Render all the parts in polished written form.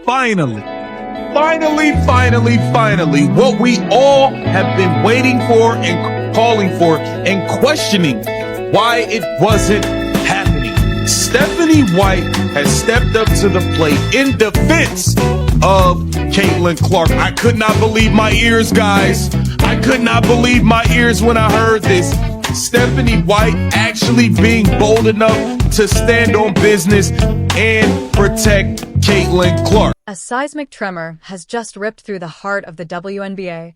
finally, what we all have been waiting for and calling for and questioning why it wasn't happening. Stephanie White has stepped up to the plate in defense of Caitlin Clark. I could not believe my ears, guys. I could not believe my ears when I heard this. Stephanie White actually being bold enough to stand on business and protect Caitlin Clark. A seismic tremor has just ripped through the heart of the WNBA,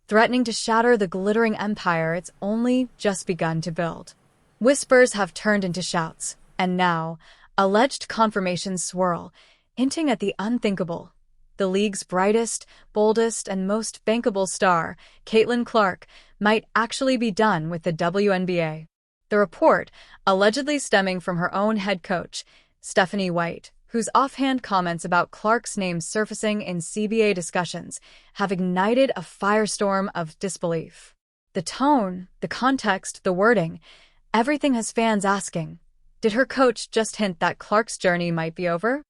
threatening to shatter the glittering empire it's only just begun to build. Whispers have turned into shouts, and now, alleged confirmations swirl, hinting at the unthinkable. The league's brightest, boldest, and most bankable star, Caitlin Clark, might actually be done with the WNBA. The report, allegedly stemming from her own head coach, Stephanie White, whose offhand comments about Clark's name surfacing in CBA discussions have ignited a firestorm of disbelief. The tone, the context, the wording, everything has fans asking, did her coach just hint that Clark's journey might be over?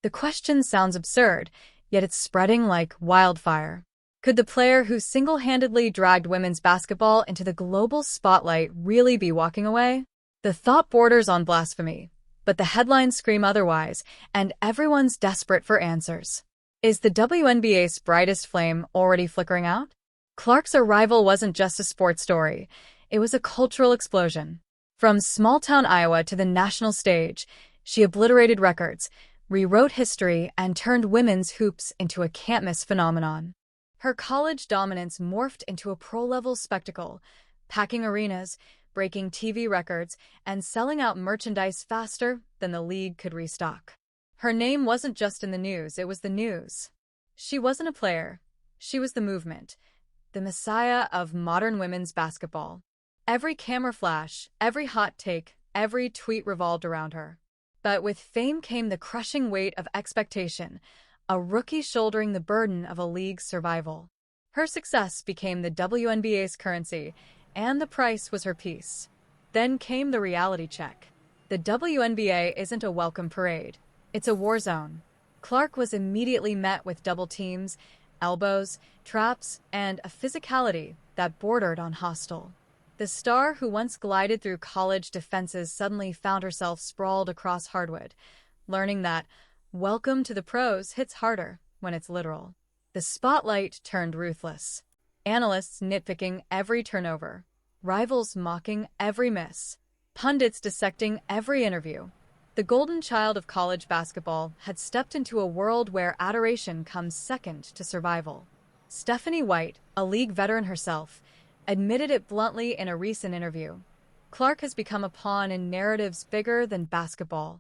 The question sounds absurd, yet it's spreading like wildfire. Could the player who single-handedly dragged women's basketball into the global spotlight really be walking away? The thought borders on blasphemy, but the headlines scream otherwise, and everyone's desperate for answers. Is the WNBA's brightest flame already flickering out? Clark's arrival wasn't just a sports story, it was a cultural explosion. From small-town Iowa to the national stage, she obliterated records, rewrote history, and turned women's hoops into a can't-miss phenomenon. Her college dominance morphed into a pro-level spectacle, packing arenas, breaking TV records, and selling out merchandise faster than the league could restock. Her name wasn't just in the news, it was the news. She wasn't a player, she was the movement, the messiah of modern women's basketball. Every camera flash, every hot take, every tweet revolved around her. But with fame came the crushing weight of expectation, a rookie shouldering the burden of a league's survival. Her success became the WNBA's currency, and the price was her peace. Then came the reality check. The WNBA isn't a welcome parade. It's a war zone. Clark was immediately met with double teams, elbows, traps, and a physicality that bordered on hostile. The star who once glided through college defenses suddenly found herself sprawled across hardwood, learning that welcome to the pros hits harder when it's literal. The spotlight turned ruthless. Analysts nitpicking every turnover, rivals mocking every miss, pundits dissecting every interview. The golden child of college basketball had stepped into a world where adoration comes second to survival. Stephanie White, a league veteran herself, admitted it bluntly in a recent interview. Clark has become a pawn in narratives bigger than basketball.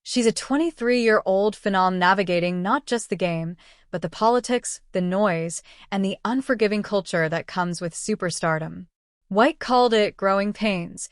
She's a 23-year-old phenom navigating not just the game, but the politics, the noise, and the unforgiving culture that comes with superstardom. White called it growing pains,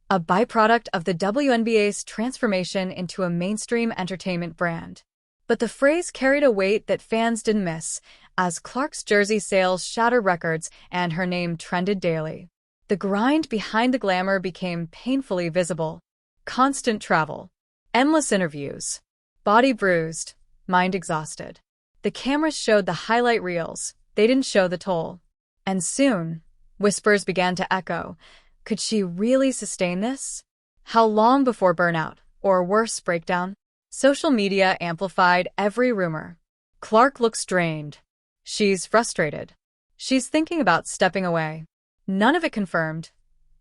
a byproduct of the WNBA's transformation into a mainstream entertainment brand. But the phrase carried a weight that fans didn't miss, as Clark's jersey sales shattered records and her name trended daily. The grind behind the glamour became painfully visible. Constant travel, endless interviews, body bruised, mind exhausted. The cameras showed the highlight reels, they didn't show the toll. And soon, whispers began to echo. Could she really sustain this? How long before burnout, or worse, breakdown? Social media amplified every rumor. Clark looks drained. She's frustrated. She's thinking about stepping away. None of it confirmed.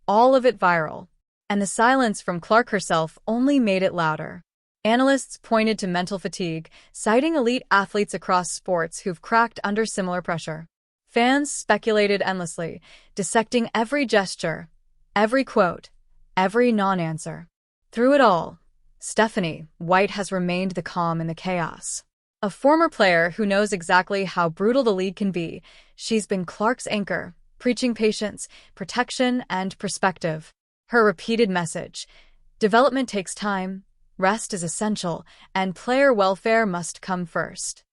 All of it viral. And the silence from Clark herself only made it louder. Analysts pointed to mental fatigue, citing elite athletes across sports who've cracked under similar pressure. Fans speculated endlessly, dissecting every gesture, every quote, every non-answer. Through it all, Stephanie White has remained the calm in the chaos. A former player who knows exactly how brutal the league can be, she's been Clark's anchor, preaching patience, protection, and perspective. Her repeated message: development takes time, rest is essential, and player welfare must come first.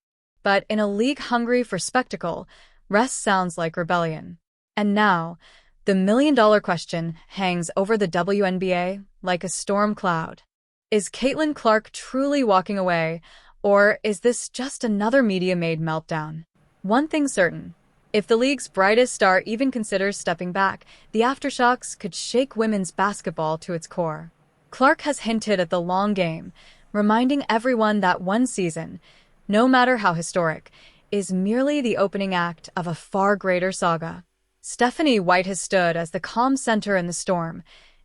But in a league hungry for spectacle, rest sounds like rebellion. And now, the million-dollar question hangs over the WNBA like a storm cloud. Is Caitlin Clark truly walking away, Or is this just another media-made meltdown? One thing's certain. If the league's brightest star even considers stepping back, the aftershocks could shake women's basketball to its core. Clark has hinted at the long game, reminding everyone that one season, no matter how historic, is merely the opening act of a far greater saga. Stephanie White has stood as the calm center in the storm,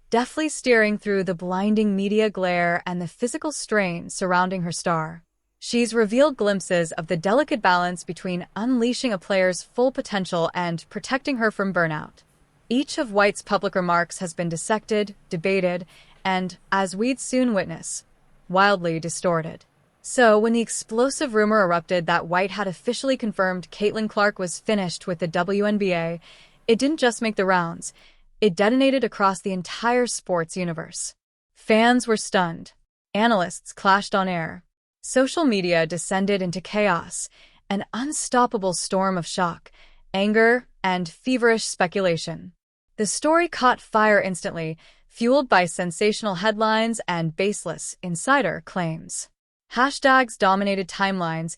deftly steering through the blinding media glare and the physical strain surrounding her star. She's revealed glimpses of the delicate balance between unleashing a player's full potential and protecting her from burnout. Each of White's public remarks has been dissected, debated, and, as we'd soon witness, wildly distorted. So, when the explosive rumor erupted that White had officially confirmed Caitlin Clark was finished with the WNBA, it didn't just make the rounds. It detonated across the entire sports universe. Fans were stunned. Analysts clashed on air. Social media descended into chaos, an unstoppable storm of shock, anger, and feverish speculation. The story caught fire instantly, fueled by sensational headlines and baseless insider claims. Hashtags dominated timelines,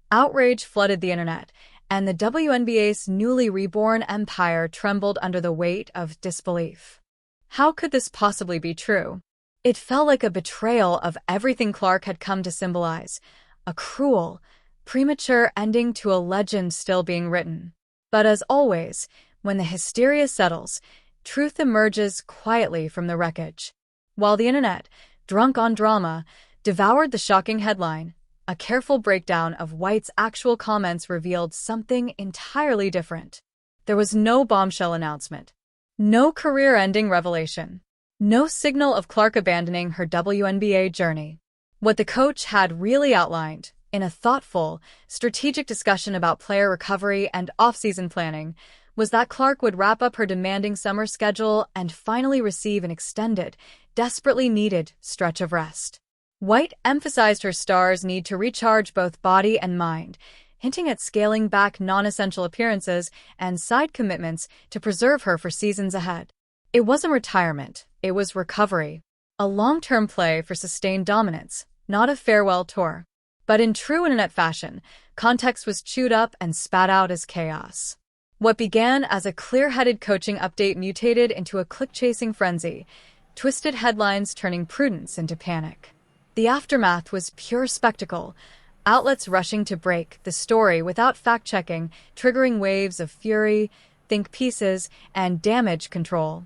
outrage flooded the internet, and the WNBA's newly reborn empire trembled under the weight of disbelief. How could this possibly be true? It felt like a betrayal of everything Clark had come to symbolize, a cruel, premature ending to a legend still being written. But as always, when the hysteria settles, truth emerges quietly from the wreckage. While the internet, drunk on drama, devoured the shocking headline, a careful breakdown of White's actual comments revealed something entirely different. There was no bombshell announcement, no career-ending revelation, no signal of Clark abandoning her WNBA journey. What the coach had really outlined, in a thoughtful, strategic discussion about player recovery and off-season planning, was that Clark would wrap up her demanding summer schedule and finally receive an extended, desperately needed stretch of rest. White emphasized her star's need to recharge both body and mind, hinting at scaling back non-essential appearances and side commitments to preserve her for seasons ahead. It wasn't retirement, it was recovery, a long-term play for sustained dominance, not a farewell tour. But in true internet fashion, context was chewed up and spat out as chaos. What began as a clear-headed coaching update mutated into a click-chasing frenzy, twisted headlines turning prudence into panic. The aftermath was pure spectacle, outlets rushing to break the story without fact-checking, triggering waves of fury, think pieces, and damage control.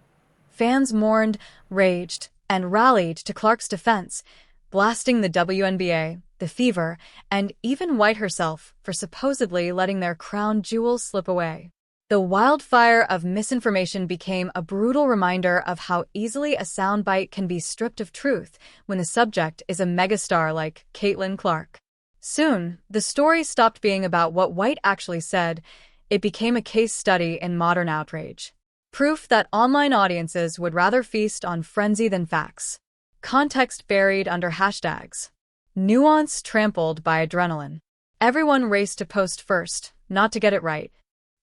Fans mourned, raged, and rallied to Clark's defense, blasting the WNBA, the Fever, and even White herself for supposedly letting their crown jewel slip away. The wildfire of misinformation became a brutal reminder of how easily a soundbite can be stripped of truth when the subject is a megastar like Caitlin Clark. Soon, the story stopped being about what White actually said. It became a case study in modern outrage. Proof that online audiences would rather feast on frenzy than facts. Context buried under hashtags. Nuance trampled by adrenaline. Everyone raced to post first, not to get it right.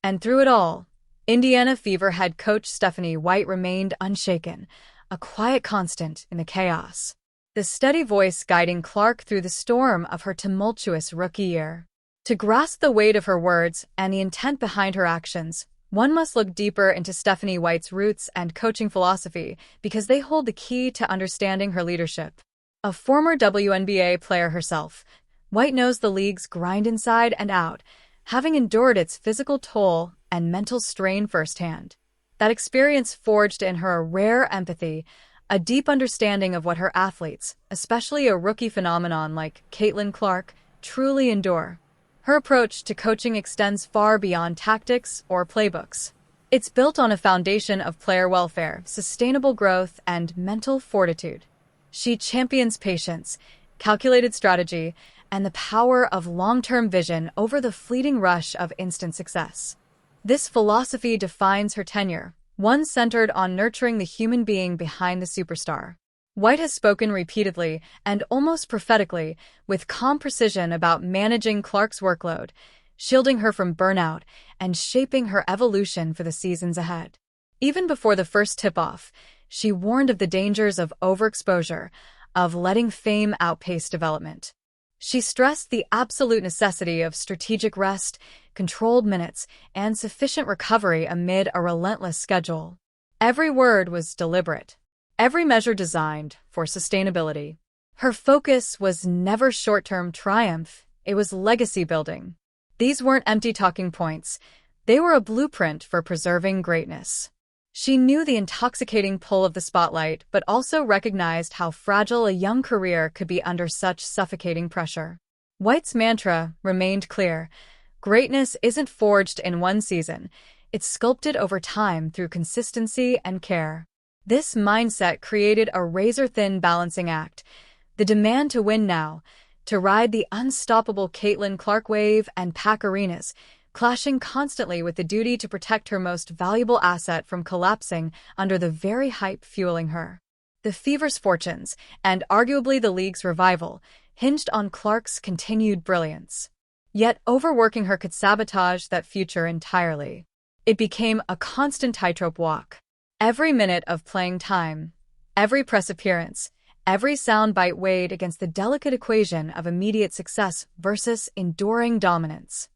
And through it all, Indiana Fever head coach Stephanie White remained unshaken, a quiet constant in the chaos. The steady voice guiding Clark through the storm of her tumultuous rookie year. To grasp the weight of her words and the intent behind her actions, one must look deeper into Stephanie White's roots and coaching philosophy because they hold the key to understanding her leadership. A former WNBA player herself, White knows the league's grind inside and out, having endured its physical toll and mental strain firsthand. That experience forged in her a rare empathy, a deep understanding of what her athletes, especially a rookie phenomenon like Caitlin Clark, truly endure. Her approach to coaching extends far beyond tactics or playbooks. It's built on a foundation of player welfare, sustainable growth, and mental fortitude. She champions patience, calculated strategy, and the power of long-term vision over the fleeting rush of instant success. This philosophy defines her tenure, one centered on nurturing the human being behind the superstar. White has spoken repeatedly and almost prophetically with calm precision about managing Clark's workload, shielding her from burnout, and shaping her evolution for the seasons ahead. Even before the first tip-off, she warned of the dangers of overexposure, of letting fame outpace development. She stressed the absolute necessity of strategic rest, controlled minutes, and sufficient recovery amid a relentless schedule. Every word was deliberate, every measure designed for sustainability. Her focus was never short-term triumph, it was legacy building. These weren't empty talking points, they were a blueprint for preserving greatness. She knew the intoxicating pull of the spotlight, but also recognized how fragile a young career could be under such suffocating pressure. White's mantra remained clear: greatness isn't forged in one season, it's sculpted over time through consistency and care. This mindset created a razor-thin balancing act: the demand to win now, to ride the unstoppable Caitlin Clark wave and pack arenas, clashing constantly with the duty to protect her most valuable asset from collapsing under the very hype fueling her. The Fever's fortunes, and arguably the league's revival, hinged on Clark's continued brilliance. Yet overworking her could sabotage that future entirely. It became a constant tightrope walk. Every minute of playing time, every press appearance, every soundbite weighed against the delicate equation of immediate success versus enduring dominance.